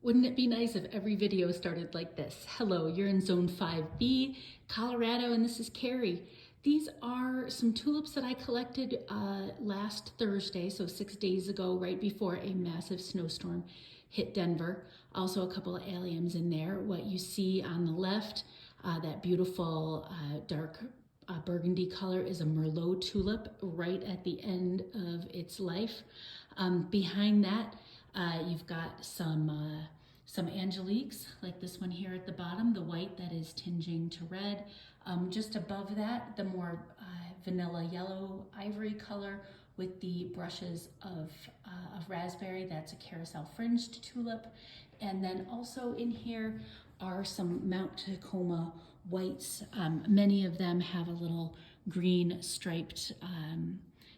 Wouldn't it be nice if every video started like this? Hello, you're in Zone 5B, Colorado, and this is Carrie. These are some tulips that I collected last Thursday, so 6 days ago, right before a massive snowstorm hit Denver. Also a couple of alliums in there. What you see on the left, that beautiful dark burgundy color is a Merlot tulip right at the end of its life. Behind that, you've got some Angeliques, like this one here at the bottom, the white that is tinging to red. Just above that, the more vanilla yellow ivory color with the brushes of raspberry. That's a Carousel fringed tulip. And then also in here are some Mount Tacoma whites. Many of them have a little green striped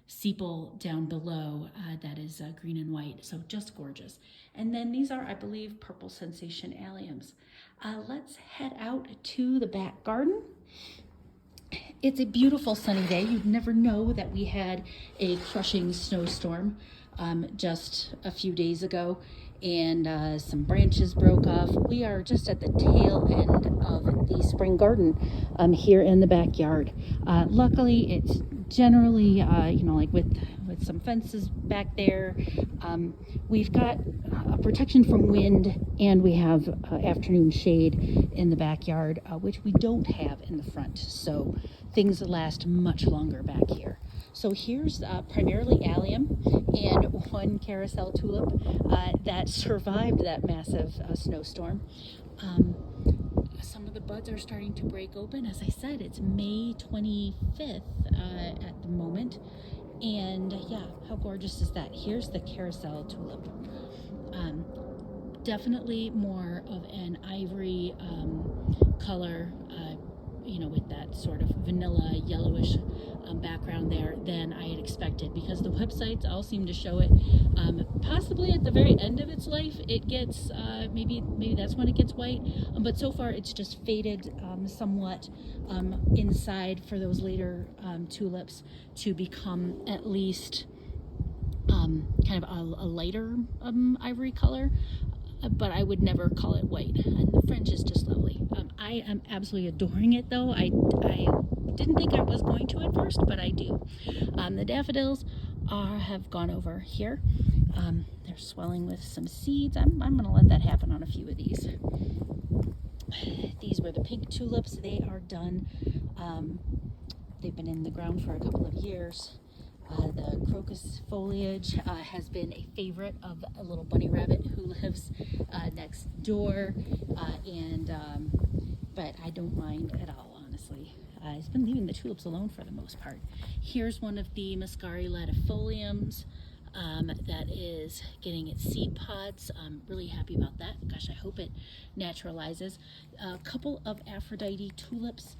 sepal down below that is green and white, so just gorgeous. And then these are, I believe, purple sensation alliums. Let's head out to the back garden. It's a beautiful sunny day. You'd never know that we had a crushing snowstorm just a few days ago, and some branches broke off. We are just at the tail end of the spring garden here in the backyard. Luckily, it's generally, like with some fences back there. We've got protection from wind, and we have afternoon shade in the backyard, which we don't have in the front. So things last much longer back here. So here's primarily allium and one Carousel tulip that survived that massive snowstorm. Some of the buds are starting to break open. As I said, it's May 25th at the moment. And yeah, how gorgeous is that? Here's the Carousel tulip. Definitely more of an ivory color, with that sort of vanilla yellowish background there than I had expected, because the websites all seem to show it possibly at the very end of its life. It gets maybe that's when it gets white, but so far it's just faded somewhat inside for those later tulips to become at least kind of a lighter ivory color. But I would never call it white, and the fringe is just lovely. I am absolutely adoring it, though. I didn't think I was going to at first, but I do. The daffodils have gone over here. They're swelling with some seeds. I'm going to let that happen on a few of these. These were the pink tulips. They are done. They've been in the ground for a couple of years. The crocus foliage has been a favorite of a little bunny rabbit who lives next door, but I don't mind at all, honestly. He's been leaving the tulips alone for the most part. Here's one of the Muscari latefoliums that is getting its seed pods. I'm really happy about that. Gosh, I hope it naturalizes. A couple of Aphrodite tulips,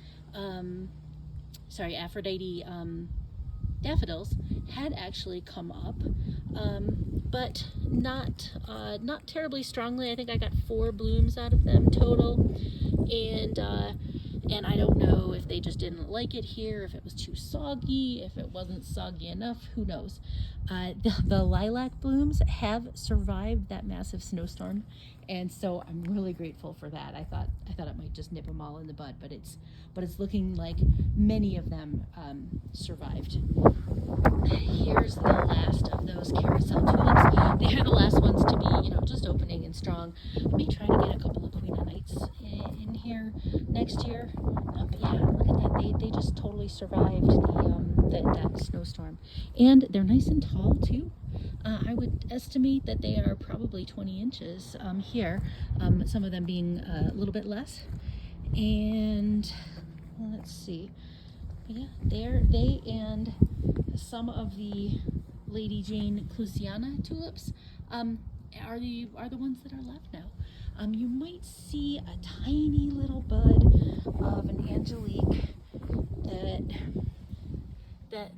Aphrodite daffodils had actually come up, but not terribly strongly. I think I got 4 blooms out of them total, and I don't know if they just didn't like it here, if it was too soggy, if it wasn't soggy enough, who knows. The lilac blooms have survived that massive snowstorm, and so I'm really grateful for that. I thought it might just nip them all in the bud, but it's looking like many of them survived. Here's the last of those Carousel tulips. They are the last ones to be, just opening and strong. I may try to get a couple of Queen of Nights in here next year. But yeah, look at that. They just totally survived that snowstorm. And they're nice and tall too. I would estimate that they are probably 20 inches here, some of them being a little bit less. And let's see. Yeah, they and some of the Lady Jane clusiana tulips are the ones that are left now. You might see a tiny little bud of an Angelique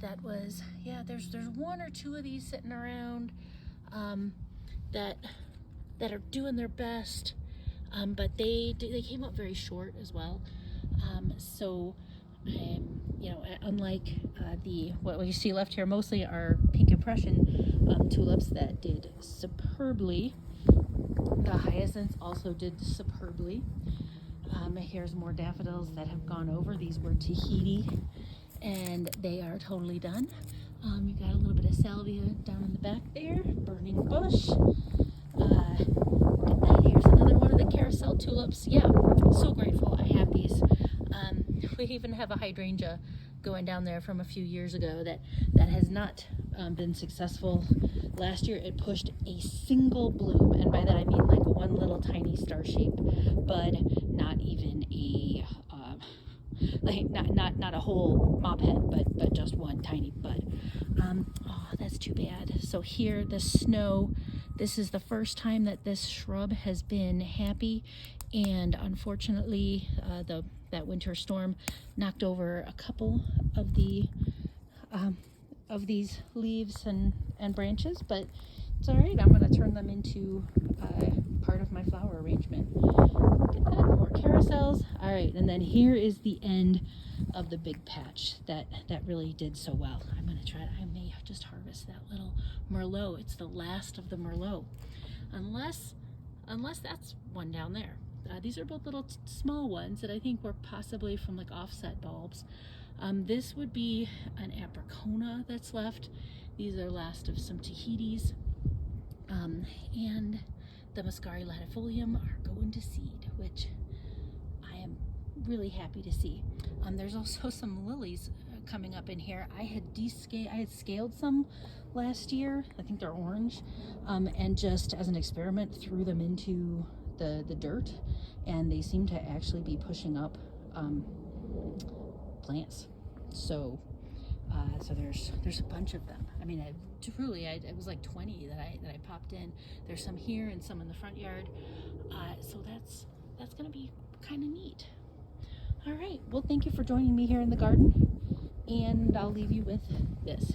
that was, yeah, there's 1 or 2 of these sitting around that are doing their best, but they came up very short as well. Unlike what you see left here, mostly are pink impression tulips that did superbly The hyacinths also did superbly. Here's more daffodils that have gone over. These were Tahiti, and they are totally done. You got a little bit of salvia down in the back there, burning bush. Look at that. Here's another one of the carousel tulips. Yeah, so grateful I have these. We even have a hydrangea going down there from a few years ago that has not been successful. Last year it pushed a single bloom, and by that I mean like one little tiny star-shaped bud, not even a like not a whole mop head, but just one tiny bud. Oh, that's too bad. So here, the snow, this is the first time that this shrub has been happy, and unfortunately that winter storm knocked over a couple of these leaves and branches, but it's all right. I'm going to turn them into part of my flower arrangement. Look at that, more carousels. All right, and then here is the end of the big patch that really did so well. I'm going to try to, I may just harvest that little Merlot. It's the last of the Merlot, unless that's one down there. These are both little small ones that I think were possibly from like offset bulbs. This would be an apricona that's left. These are last of some Tahitis. And the Muscari latifolium are going to seed, which I am really happy to see. There's also some lilies coming up in here. I had scaled some last year. I think they're orange, and just as an experiment threw them into the dirt, and they seem to actually be pushing up plants. So there's a bunch of them. I mean, it was like 20 that I popped in. There's some here and some in the front yard. So that's gonna be kind of neat. All right, well, thank you for joining me here in the garden, and I'll leave you with this.